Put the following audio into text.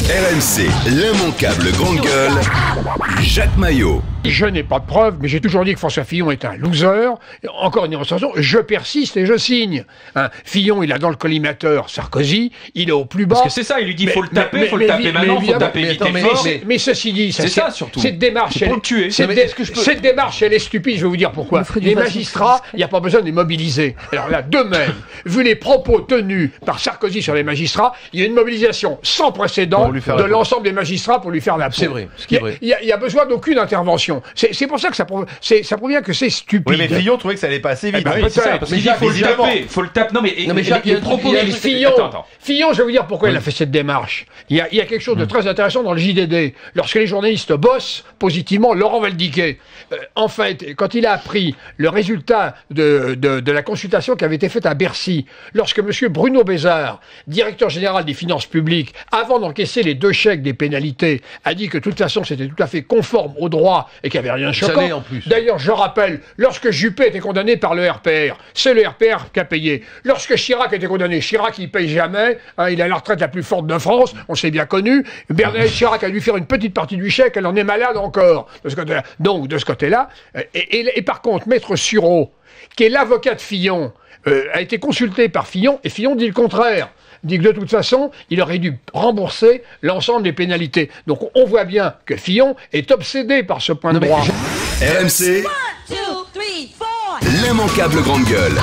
RMC, l'immanquable grande gueule, Jacques Maillot. Je n'ai pas de preuves, mais j'ai toujours dit que François Fillon est un loser. Encore une illustration, je persiste et je signe. Fillon, il a dans le collimateur Sarkozy, il est au plus bas. Parce que c'est ça, il lui dit faut le taper maintenant, faut taper vite et fort. Mais ceci dit, c'est ça surtout. Cette démarche, cette démarche, elle est stupide, je vais vous dire pourquoi. Les magistrats, il n'y a pas besoin de les mobiliser. Alors là, de même, vu les propos tenus par Sarkozy sur les magistrats, il y a une mobilisation sans précédent de l'ensemble des magistrats pour lui faire la peau. C'est vrai. Il y a besoin d'aucune intervention. C'est pour ça que ça provient que c'est stupide. Oui, mais Fillon trouvait que ça allait pas assez vite. C'est ça, parce qu'il dit faut le taper. Non, mais Jacques, les propos de Fillon, je vais vous dire pourquoi il a fait cette démarche. Il y a quelque chose de très intéressant dans le JDD. Lorsque les journalistes bossent positivement, Laurent Valdiquet, en fait, quand il a appris le résultat de la consultation qui avait été faite à Bercy, lorsque M. Bruno Bézard, directeur général des finances publiques, avant d'encaisser les 2 chèques des pénalités, a dit que de toute façon c'était tout à fait conforme au droit et qu'il n'y avait rien de choquant. D'ailleurs, je rappelle, lorsque Juppé était condamné par le RPR, c'est le RPR qui a payé. Lorsque Chirac était condamné, Chirac il paye jamais, il a la retraite la plus forte de France, on s'est bien connu. Bernadette Chirac a dû faire une petite partie du chèque, elle en est malade encore. De ce côté-là. Donc, de ce côté-là, et par contre, Maître Sureau, qui est l'avocat de Fillon, a été consulté par Fillon, et Fillon dit le contraire. Dit que de toute façon, il aurait dû rembourser l'ensemble des pénalités. Donc on voit bien que Fillon est obsédé par ce point de droit. RMC, l'immanquable grande gueule.